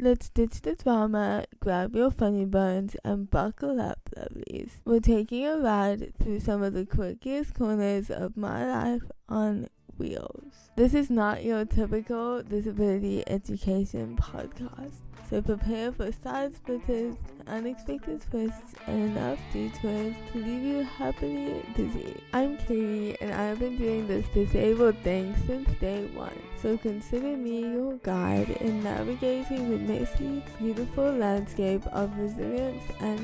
Let's ditch the drama, grab your funny bones, and buckle up, lovelies. We're taking a ride through some of the quirkiest corners of my life on wheels. This is not your typical disability education podcast, so prepare for side splitters, unexpected twists, and enough detours to leave you happily dizzy. I'm Katie, and I've been doing this disabled thing since day one, so consider me your guide in navigating the messy, beautiful landscape of resilience and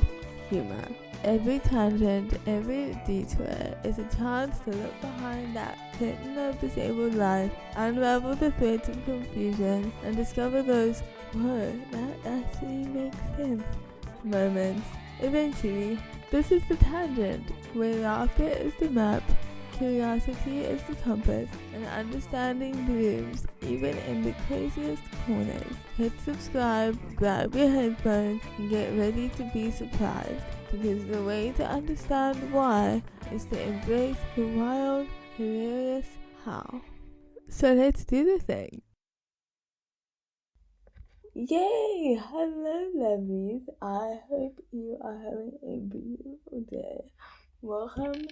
humor. Every tangent, every detour is a chance to look behind that curtain of disabled life, unravel the threads of confusion, and discover those, whoa, that actually makes sense moments. Eventually, this is the tangent, where laughter is the map, curiosity is the compass, and understanding blooms even in the craziest corners. Hit subscribe, grab your headphones, and get ready to be surprised, because the way to understand why is to embrace the wild, hilarious how. So let's do the thing. Yay! Hello, lovelies. I hope you are having a beautiful day. Welcome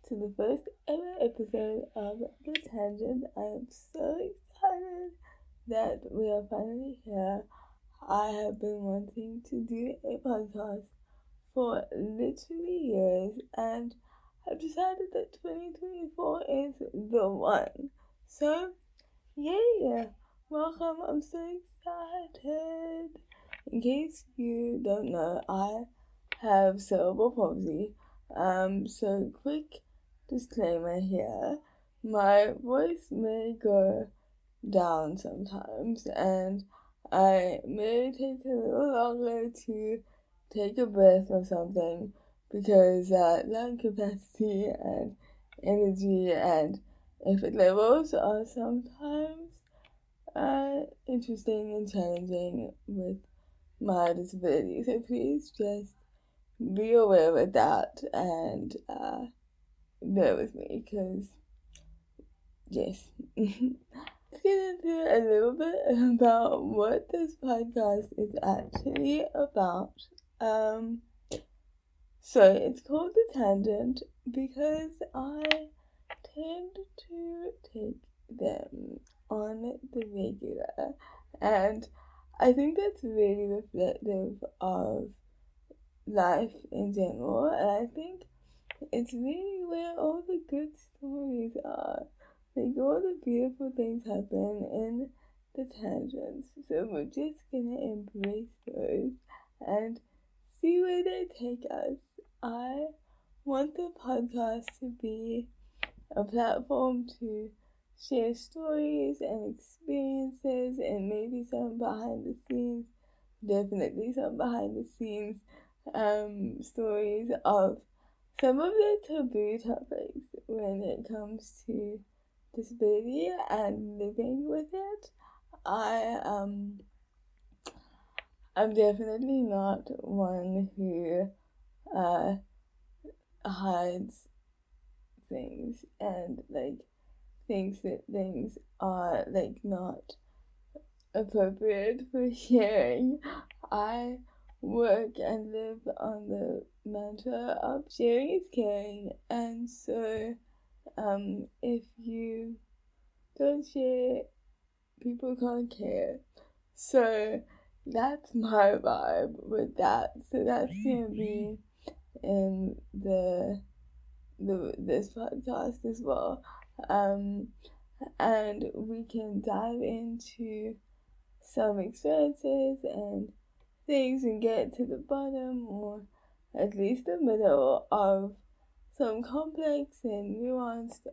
to the first ever episode of The Tangent. I am so excited that we are finally here. I have been wanting to do a podcast for literally years, and I've decided that 2024 is the one. So, yeah, welcome. I'm so excited. In case you don't know, I have cerebral palsy. So quick disclaimer here. My voice may go down sometimes, and I may take a little longer to take a breath or something, because lung capacity and energy and effort levels are sometimes interesting and challenging with my disability. So please just be aware of that and bear with me, because yes. Let's get into a little bit about what this podcast is actually about. So it's called The Tangent because I tend to take them on the regular, and I think that's really reflective of life in general, and I think it's really where all the good stories are. Like, all the beautiful things happen in the tangents. So we're just gonna embrace those and see where they take us. I want the podcast to be a platform to share stories and experiences, and maybe some behind the scenes, definitely some behind the scenes stories of some of the taboo topics when it comes to disability and living with it. I'm definitely not one who hides things and thinks that things are not appropriate for sharing. I work and live on the mantra of sharing is caring, and so if you don't share, people can't care. So that's my vibe with that. So that's gonna be in this podcast as well. And we can dive into some experiences and things and get to the bottom, or at least the middle, of some complex and nuanced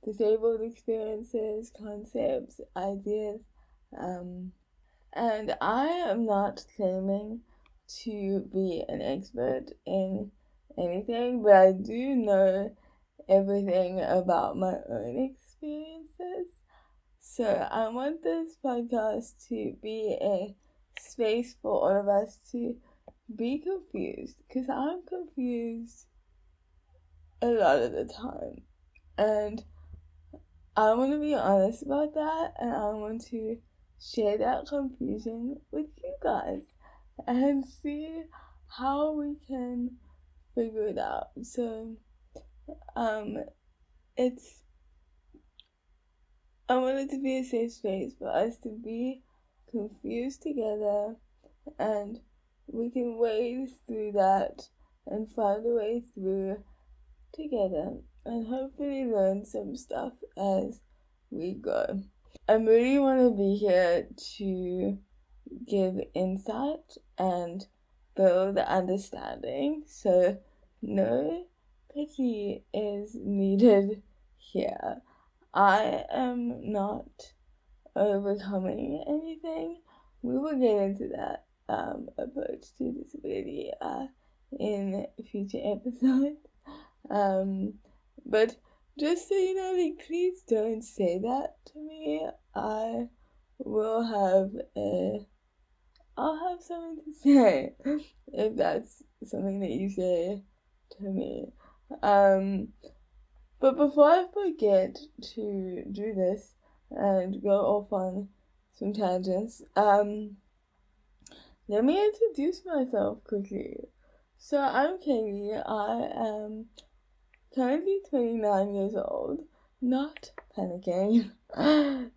disabled experiences, concepts, ideas. And I am not claiming to be an expert in anything, but I do know everything about my own experiences. So I want this podcast to be a space for all of us to be confused, because I'm confused a lot of the time, and I want to be honest about that, and I want to share that confusion with you guys and see how we can figure it out. So it's I want it to be a safe space for us to be confused together, and we can wade through that and find a way through together and hopefully learn some stuff as we go. I really want to be here to give insight and build understanding, so no pity is needed here. I am not overcoming anything. We will get into that approach to disability in future episodes. But just so you know, like, please don't say that to me. I'll have something to say if that's something that you say to me. But before I forget to do this and go off on some tangents, let me introduce myself quickly. So I'm Katie. I am currently 29 years old. Not panicking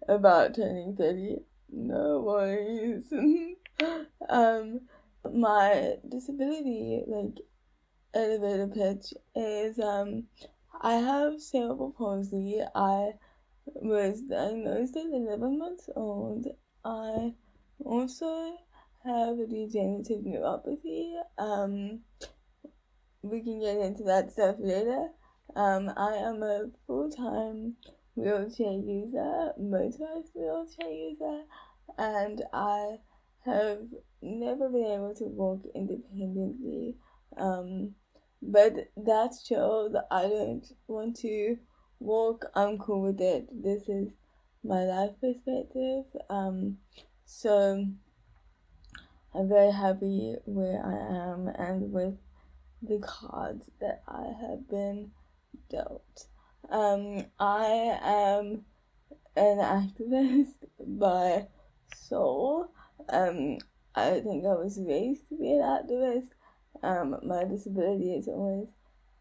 about turning 30. No worries. My disability, like, elevator pitch is I have cerebral palsy. I was diagnosed at 11 months old. I also have a degenerative neuropathy. We can get into that stuff later. I am a full-time wheelchair user, motorized wheelchair user, and I have never been able to walk independently. But that's chill. I don't want to walk. I'm cool with it. This is my life perspective. So I'm very happy where I am and with the cards that I have been dealt. I am an activist by soul. I think I was raised to be an activist. My disability has always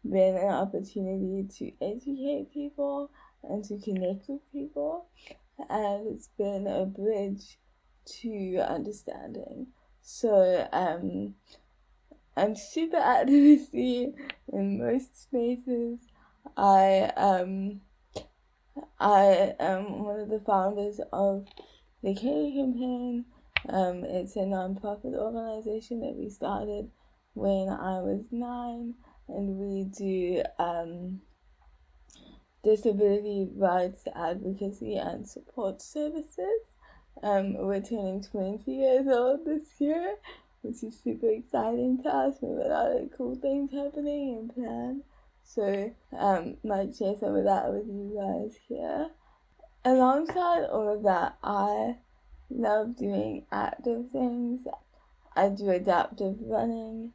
been an opportunity to educate people and to connect with people, and it's been a bridge to understanding. So I'm super activisty in most spaces. I am one of the founders of the Katie Campaign. It's a non-profit organization that we started when I was 9, and we do disability rights advocacy and support services. We're turning 20 years old this year, which is super exciting to us. We have a lot of cool things happening and planned. So might share some of that with you guys here. Alongside all of that, I love doing active things. I do adaptive running,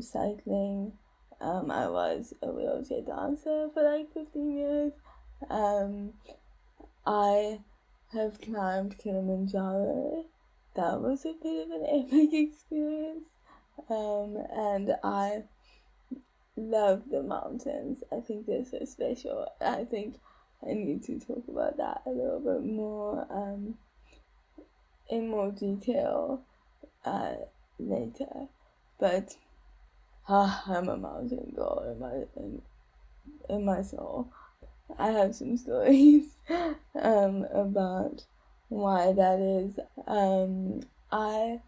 cycling. I was a wheelchair dancer for like 15 years. I have climbed Kilimanjaro. That was a bit of an epic experience. And I love the mountains. I think they're so special. I think I need to talk about that a little bit more in more detail later. But I'm a mountain girl in my soul. I have some stories about why that is. I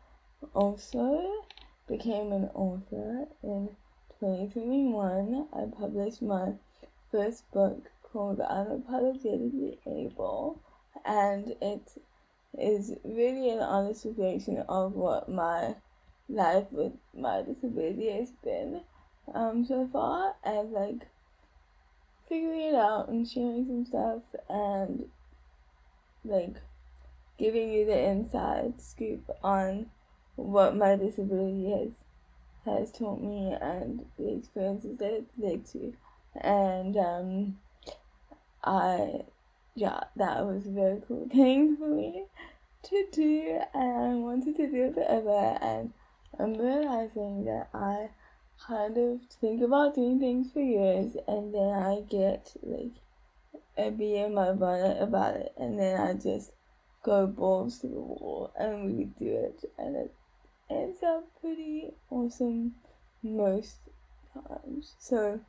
also became an author in 2021. I published my first book called Unapologetically Able, and it is really an honest reflection of what my life with my disability has been so far, and like figuring it out and sharing some stuff and like giving you the inside scoop on what my disability has taught me and the experiences that it's led to. And that was a very cool thing for me. to do, and I wanted to do it forever, and I'm realizing that I kind of think about doing things for years, and then I get like a bee in my bonnet about it, and then I just go balls to the wall and redo it, and it ends up pretty awesome most times. So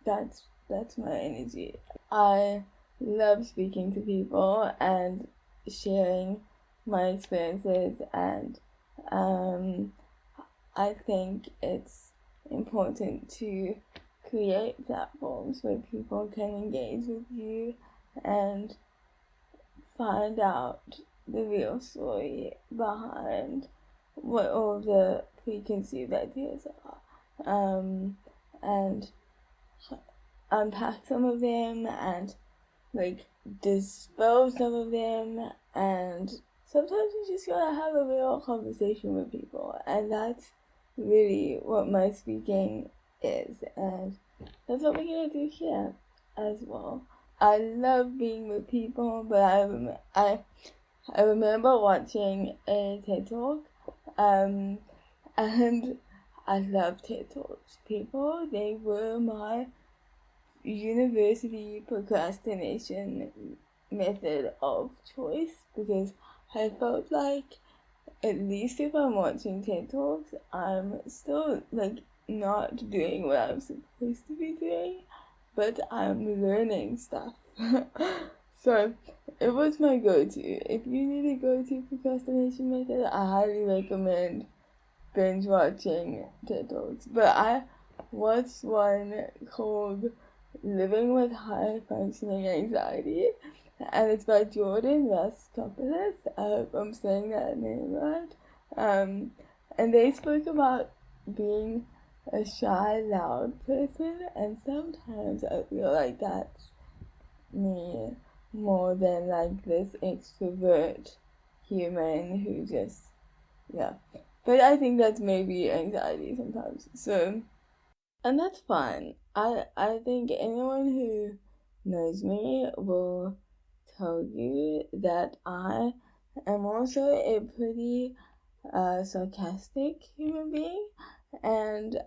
that's my energy. I love speaking to people and sharing my experiences, and I think it's important to create platforms where people can engage with you and find out the real story behind what all the preconceived ideas are, and unpack some of them and like dispel some of them, and sometimes you just gotta have a real conversation with people, and that's really what my speaking is, and that's what we're gonna do here as well. I love being with people, but I remember watching a TED Talk, and I love TED Talks. People, they were my university procrastination method of choice, because I felt like, at least if I'm watching TED Talks, I'm still like not doing what I'm supposed to be doing, but I'm learning stuff. So it was my go-to. If you need a go-to procrastination method, I highly recommend binge watching TED Talks. But I watched one called Living with High Functioning Anxiety, and it's by Jordan Raskopoulos. I hope I'm saying that name right. And they spoke about being a shy, loud person, and sometimes I feel like that's me more than like this extrovert human who just, yeah. But I think that's maybe anxiety sometimes. So, and that's fine. I think anyone who knows me will tell you that I am also a pretty sarcastic human being, and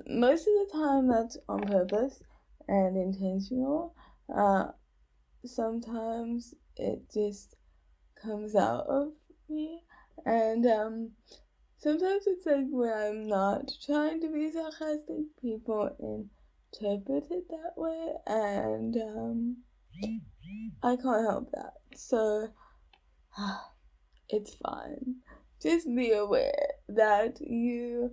most of the time that's on purpose and intentional. Sometimes it just comes out of me, and sometimes it's like when I'm not trying to be sarcastic, people interpret it that way, and I can't help that. So it's fine. Just be aware that you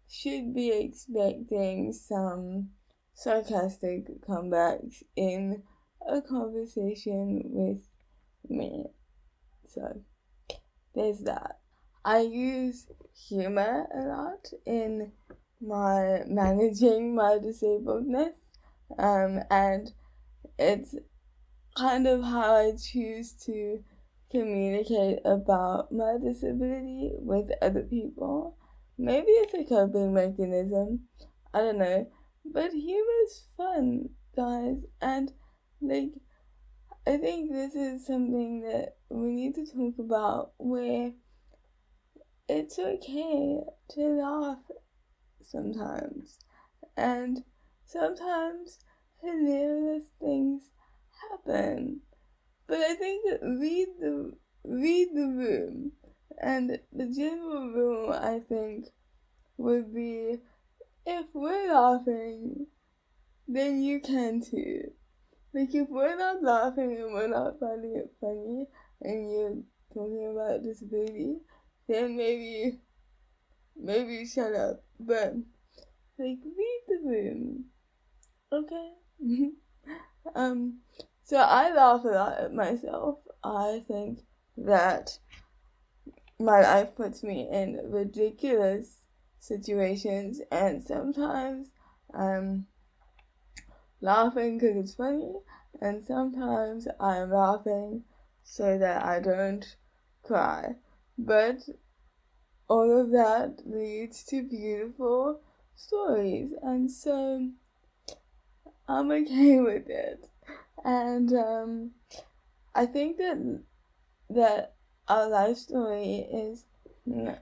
should be expecting some sarcastic comebacks in a conversation with me. So there's that. I use humor a lot in my managing my disabledness, and it's kind of how I choose to communicate about my disability with other people. Maybe it's a coping mechanism, I don't know, but humor is fun, guys, and like, I think this is something that we need to talk about, where it's okay to laugh sometimes, and sometimes hilarious things happen. But I think read the room, and the general rule, I think, would be, if we're laughing, then you can too. Like, if we're not laughing and we're not finding it funny, and you're talking about disability, then maybe shut up. But like, read the room, okay? So I laugh a lot at myself. I think that my life puts me in ridiculous situations, and sometimes I'm laughing because it's funny, and sometimes I'm laughing so that I don't cry. But all of that leads to beautiful stories, and so I'm okay with it. And I think that our life story is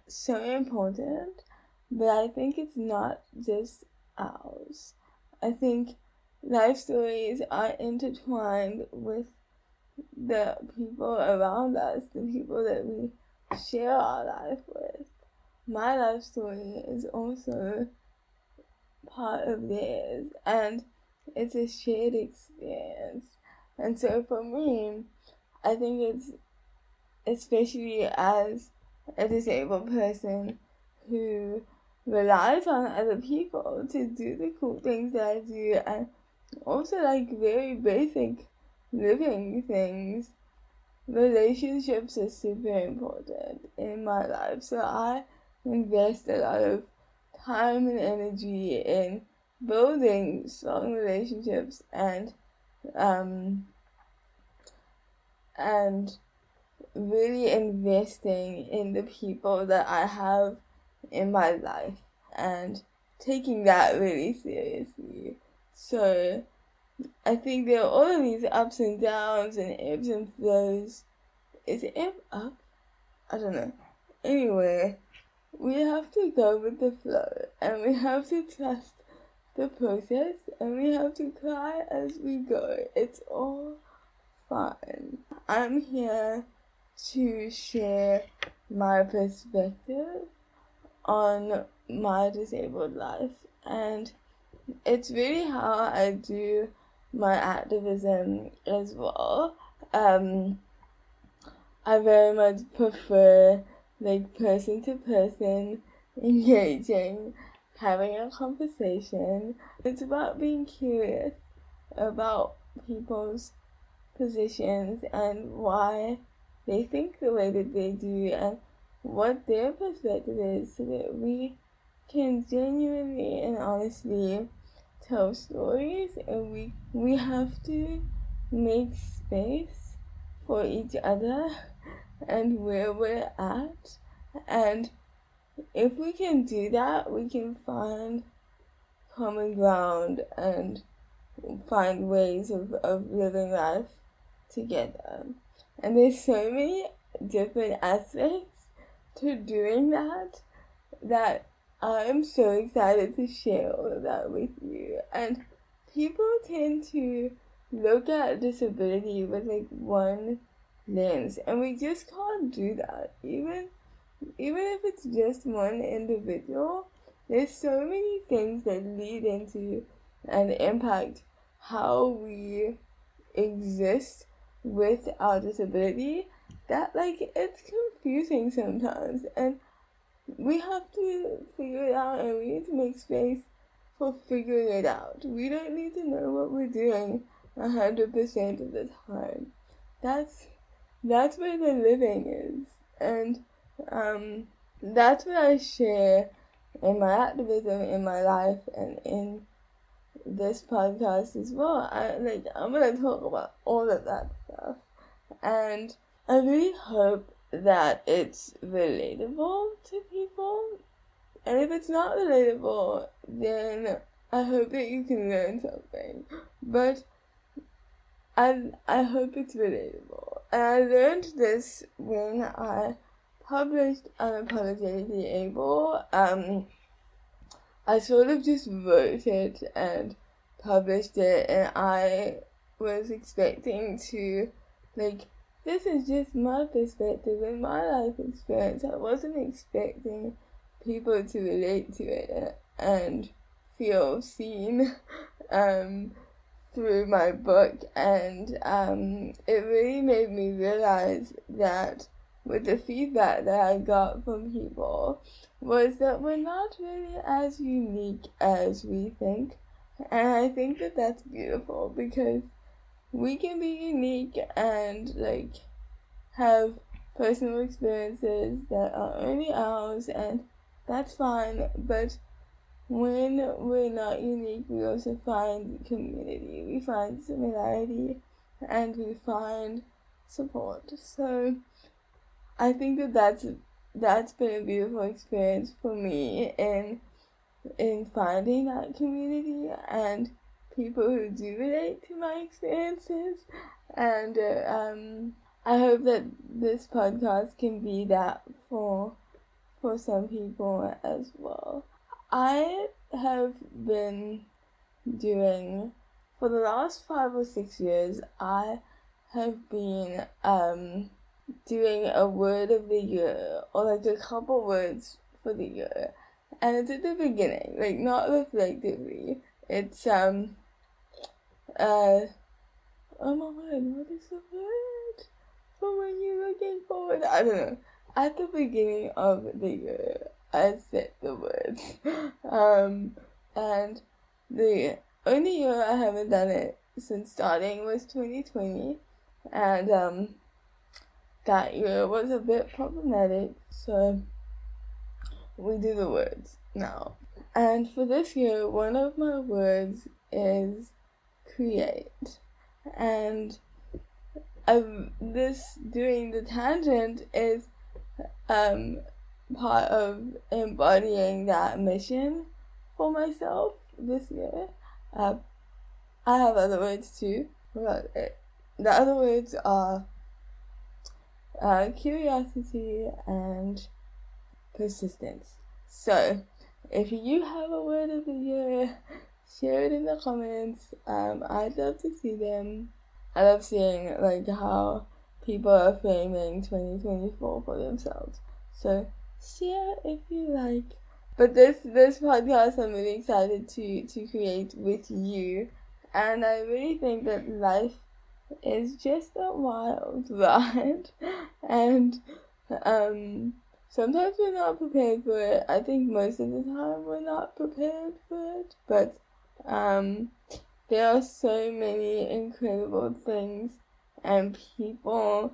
so important, but I think it's not just ours. I think life stories are intertwined with the people around us, the people that we share our life with. My life story is also part of theirs, and it's a shared experience. And so for me, I think it's, especially as a disabled person who relies on other people to do the cool things that I do, and also like very basic living things, relationships are super important in my life. So I invest a lot of time and energy in building strong relationships and really investing in the people that I have in my life and taking that really seriously. So I think there are all of these ups and downs and ebbs and flows. Is it ebb up? I don't know. Anyway, we have to go with the flow, and we have to trust the process, and we have to cry as we go. It's all fine. I'm here to share my perspective on my disabled life, and it's really how I do my activism as well. I very much prefer like person to person engaging, having a conversation. It's about being curious about people's positions and why they think the way that they do and what their perspective is, so that we can genuinely and honestly tell stories, and we have to make space for each other and where we're at. And if we can do that, we can find common ground and find ways of living life together. And there's so many different aspects to doing that I'm so excited to share all of that with you. And people tend to look at disability with like one lens, and we just can't do that. Even if it's just one individual, there's so many things that lead into and impact how we exist with our disability, that like it's confusing sometimes, and we have to figure it out, and we need to make space for figuring it out. We don't need to know what we're doing 100% of the time. That's where the living is, and that's what I share in my activism, in my life, and in this podcast as well. I'm gonna talk about all of that stuff, and I really hope that it's relatable to people. And if it's not relatable, then I hope that you can learn something. But I hope it's relatable. And I learned this when I published Unapologetically Able. I sort of just wrote it and published it, and I was expecting to, like, this is just my perspective and my life experience. I wasn't expecting people to relate to it and feel seen through my book, and it really made me realize that with the feedback that I got from people was that we're not really as unique as we think. And I think that that's beautiful, because we can be unique and like have personal experiences that are only ours, and that's fine. But when we're not unique, we also find community, we find similarity, and we find support. So I think that that's been a beautiful experience for me in finding that community and people who do relate to my experiences, and I hope that this podcast can be that for some people as well. I have been doing, for the last 5 or 6 years, I have been doing a word of the year, or like a couple words for the year, and it's at the beginning, like not reflectively. It's oh my word, what is the word for when you're looking forward? I don't know. At the beginning of the year, I said the words. And the only year I haven't done it since starting was 2020, and that year was a bit problematic, so we do the words now. And for this year, one of my words is create. And this doing the tangent is part of embodying that mission for myself this year. I have other words too, but the other words are curiosity and persistence. So, if you have a word of the year, share it in the comments. I'd love to see them. I love seeing like how people are framing 2024 for themselves. So share if you like. But this podcast I'm really excited to create with you, and I really think that life is just a wild ride, and sometimes we're not prepared for it. I think most of the time we're not prepared for it, but there are so many incredible things and people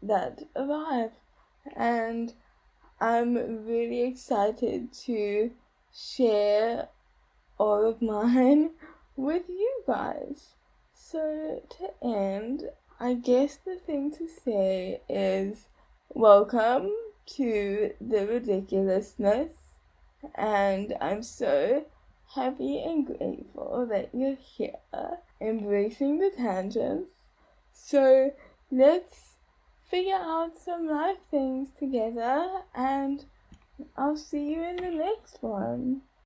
that arrive, and I'm really excited to share all of mine with you guys. So to end, I guess the thing to say is welcome to the ridiculousness, and I'm so happy and grateful that you're here, embracing the tangents. So let's figure out some life things together, and I'll see you in the next one.